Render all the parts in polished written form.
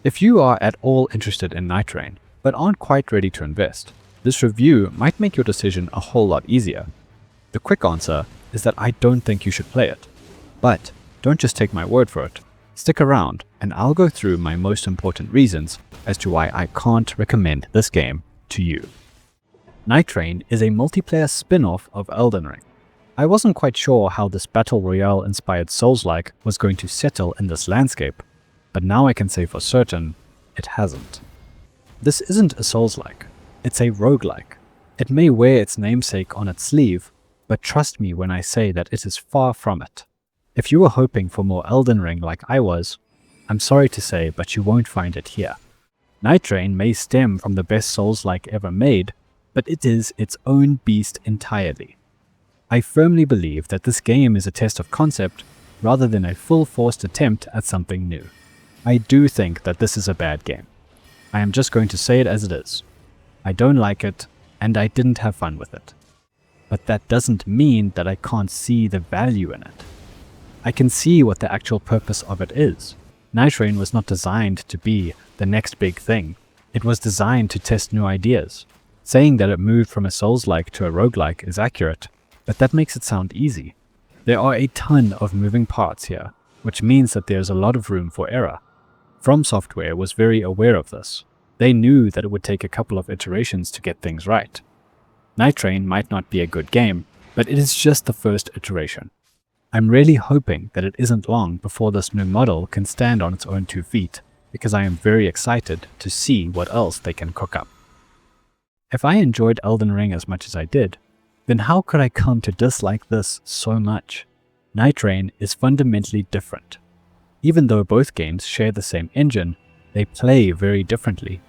If you are at all interested in Nightreign, but aren't quite ready to invest, this review might make your decision a whole lot easier. The quick answer is that I don't think you should play it. But don't just take my word for it. Stick around and I'll go through my most important reasons as to why I can't recommend this game to you. Nightreign is a multiplayer spin-off of Elden Ring. I wasn't quite sure how this Battle Royale inspired Souls-like was going to settle in this landscape, but now I can say for certain, it hasn't. This isn't a Souls-like, it's a roguelike. It may wear its namesake on its sleeve, but trust me when I say that it is far from it. If you were hoping for more Elden Ring like I was, I'm sorry to say, but you won't find it here. Nightreign may stem from the best Souls-like ever made, but it is its own beast entirely. I firmly believe that this game is a test of concept rather than a full-forced attempt at something new. I do think that this is a bad game. I am just going to say it as it is. I don't like it, and I didn't have fun with it. But that doesn't mean that I can't see the value in it. I can see what the actual purpose of it is. Nightreign was not designed to be the next big thing. It was designed to test new ideas. Saying that it moved from a Souls-like to a roguelike is accurate, but that makes it sound easy. There are a ton of moving parts here, which means that there's a lot of room for error. FromSoftware was very aware of this. They knew that it would take a couple of iterations to get things right. Nightreign might not be a good game, but it is just the first iteration. I'm really hoping that it isn't long before this new model can stand on its own 2 feet, because I am very excited to see what else they can cook up. If I enjoyed Elden Ring as much as I did, then how could I come to dislike this so much? Nightreign is fundamentally different. Even though both games share the same engine, they play very differently.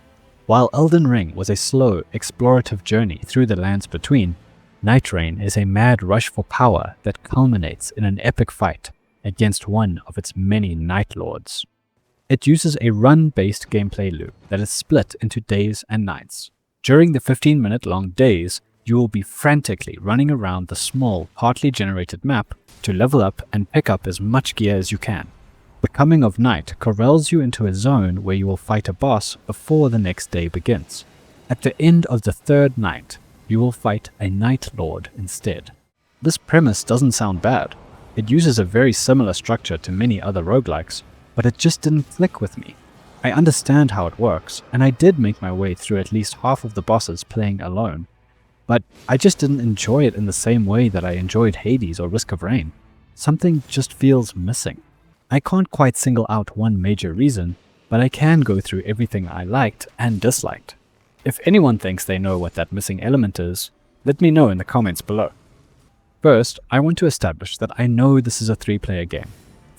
While Elden Ring was a slow, explorative journey through the lands between, Nightreign is a mad rush for power that culminates in an epic fight against one of its many Night Lords. It uses a run-based gameplay loop that is split into days and nights. During the 15-minute long days, you will be frantically running around the small, partly generated map to level up and pick up as much gear as you can. The coming of night corrals you into a zone where you will fight a boss before the next day begins. At the end of the 3rd night, you will fight a Night Lord instead. This premise doesn't sound bad. It uses a very similar structure to many other roguelikes, but it just didn't click with me. I understand how it works, and I did make my way through at least half of the bosses playing alone, but I just didn't enjoy it in the same way that I enjoyed Hades or Risk of Rain. Something just feels missing. I can't quite single out one major reason, but I can go through everything I liked and disliked. If anyone thinks they know what that missing element is, let me know in the comments below. First, I want to establish that I know this is a 3-player game.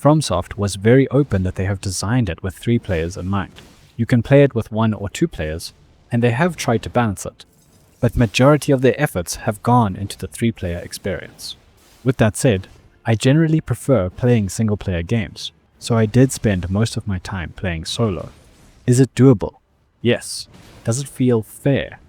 FromSoft was very open that they have designed it with 3 players in mind. You can play it with 1 or 2 players, and they have tried to balance it, but majority of their efforts have gone into the 3-player experience. With that said, I generally prefer playing single-player games, so I did spend most of my time playing solo. Is it doable? Yes. Does it feel fair?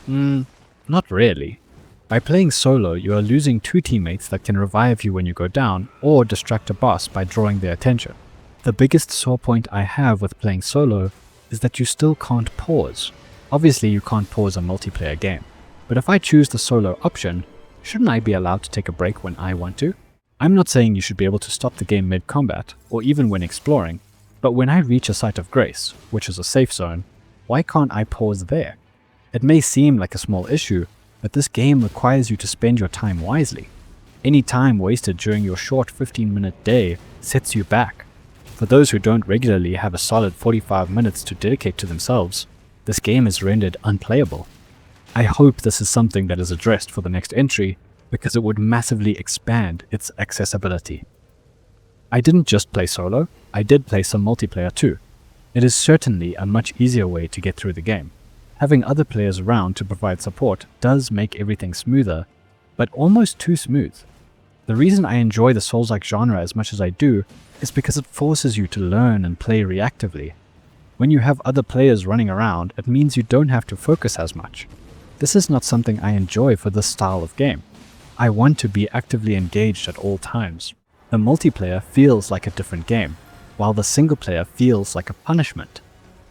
Not really. By playing solo, you are losing 2 teammates that can revive you when you go down, or distract a boss by drawing their attention. The biggest sore point I have with playing solo is that you still can't pause. Obviously you can't pause a multiplayer game, but if I choose the solo option, shouldn't I be allowed to take a break when I want to? I'm not saying you should be able to stop the game mid-combat, or even when exploring, but when I reach a site of grace, which is a safe zone, why can't I pause there? It may seem like a small issue, but this game requires you to spend your time wisely. Any time wasted during your short 15-minute day sets you back. For those who don't regularly have a solid 45 minutes to dedicate to themselves, this game is rendered unplayable. I hope this is something that is addressed for the next entry, because it would massively expand its accessibility. I didn't just play solo, I did play some multiplayer too. It is certainly a much easier way to get through the game. Having other players around to provide support does make everything smoother, but almost too smooth. The reason I enjoy the Souls-like genre as much as I do is because it forces you to learn and play reactively. When you have other players running around, it means you don't have to focus as much. This is not something I enjoy for this style of game. I want to be actively engaged at all times. The multiplayer feels like a different game, while the single player feels like a punishment.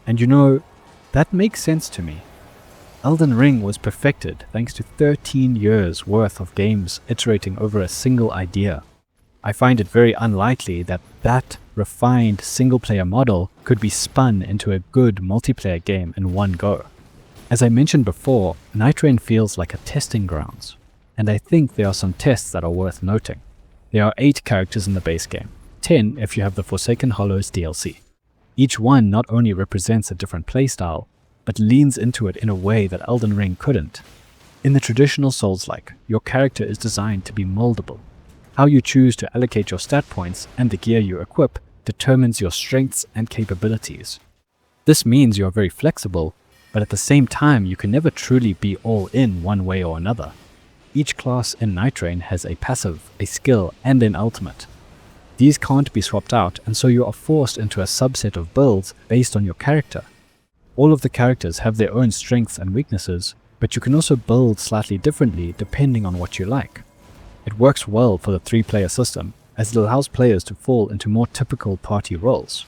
And you know, that makes sense to me. Elden Ring was perfected thanks to 13 years worth of games iterating over a single idea. I find it very unlikely that that refined single-player model could be spun into a good multiplayer game in one go. As I mentioned before, Nightreign feels like a testing grounds, and I think there are some tests that are worth noting. There are 8 characters in the base game, 10 if you have the Forsaken Hollows DLC. Each one not only represents a different playstyle, but leans into it in a way that Elden Ring couldn't. In the traditional Souls-like, your character is designed to be moldable. How you choose to allocate your stat points and the gear you equip determines your strengths and capabilities. This means you are very flexible, but at the same time you can never truly be all in one way or another. Each class in Nightreign has a passive, a skill, and an ultimate. These can't be swapped out, and so you are forced into a subset of builds based on your character. All of the characters have their own strengths and weaknesses, but you can also build slightly differently depending on what you like. It works well for the 3-player system, as it allows players to fall into more typical party roles.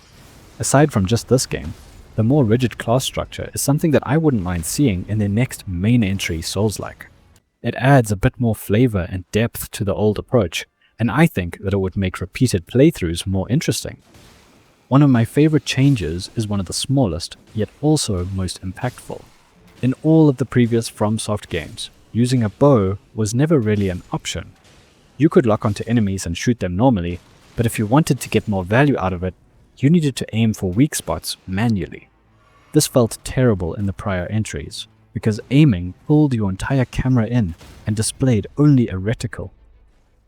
Aside from just this game, the more rigid class structure is something that I wouldn't mind seeing in their next main entry Souls-like. It adds a bit more flavor and depth to the old approach, and I think that it would make repeated playthroughs more interesting. One of my favorite changes is one of the smallest, yet also most impactful. In all of the previous FromSoft games, using a bow was never really an option. You could lock onto enemies and shoot them normally, but if you wanted to get more value out of it, you needed to aim for weak spots manually. This felt terrible in the prior entries, because aiming pulled your entire camera in and displayed only a reticle.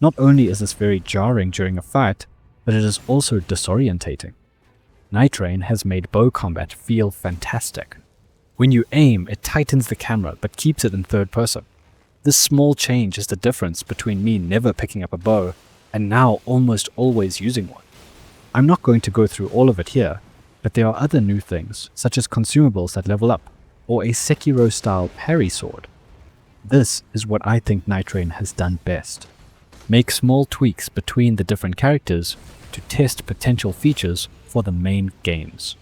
Not only is this very jarring during a fight, but it is also disorientating. Nightreign has made bow combat feel fantastic. When you aim, it tightens the camera but keeps it in third person. This small change is the difference between me never picking up a bow and now almost always using one. I'm not going to go through all of it here, but there are other new things, such as consumables that level up, or a Sekiro-style parry sword. This is what I think Nightreign has done best. Make small tweaks between the different characters to test potential features for the main games.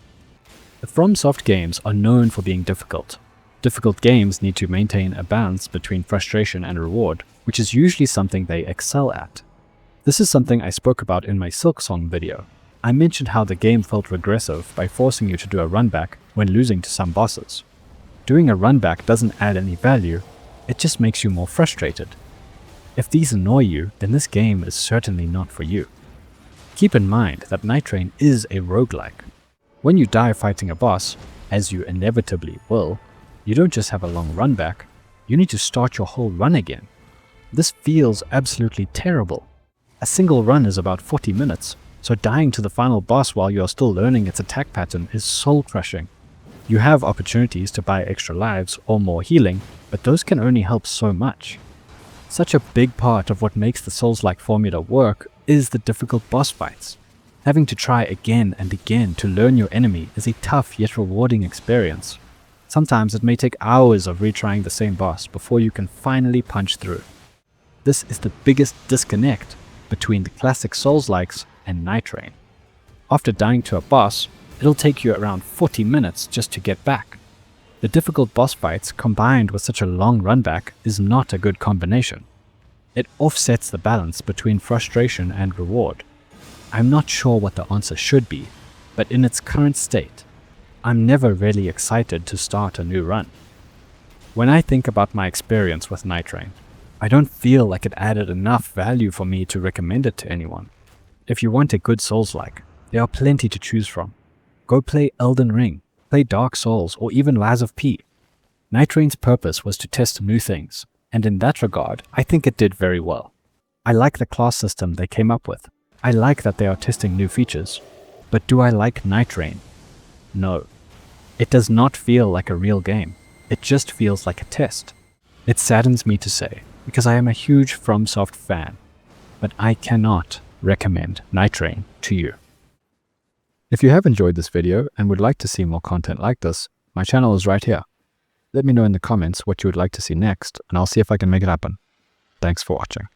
The FromSoft games are known for being difficult. Difficult games need to maintain a balance between frustration and reward, which is usually something they excel at. This is something I spoke about in my Silksong video. I mentioned how the game felt regressive by forcing you to do a runback when losing to some bosses. Doing a runback doesn't add any value, it just makes you more frustrated. If these annoy you, then this game is certainly not for you. Keep in mind that Nightreign is a roguelike. When you die fighting a boss, as you inevitably will, you don't just have a long run back, you need to start your whole run again. This feels absolutely terrible. A single run is about 40 minutes, so dying to the final boss while you are still learning its attack pattern is soul-crushing. You have opportunities to buy extra lives or more healing, but those can only help so much. Such a big part of what makes the Souls-like formula work is the difficult boss fights. Having to try again and again to learn your enemy is a tough yet rewarding experience. Sometimes it may take hours of retrying the same boss before you can finally punch through. This is the biggest disconnect between the classic Souls-likes and Nightreign. After dying to a boss, it'll take you around 40 minutes just to get back. The difficult boss fights combined with such a long run back is not a good combination. It offsets the balance between frustration and reward. I'm not sure what the answer should be, but in its current state, I'm never really excited to start a new run. When I think about my experience with Nightreign, I don't feel like it added enough value for me to recommend it to anyone. If you want a good Souls-like, there are plenty to choose from. Go play Elden Ring, play Dark Souls, or even Lies of P. Nightreign's purpose was to test new things, and in that regard, I think it did very well. I like the class system they came up with. I like that they are testing new features. But do I like Nightreign? No. It does not feel like a real game. It just feels like a test. It saddens me to say, because I am a huge FromSoft fan, but I cannot recommend Nightreign to you. If you have enjoyed this video and would like to see more content like this, my channel is right here. Let me know in the comments what you would like to see next, and I'll see if I can make it happen. Thanks for watching.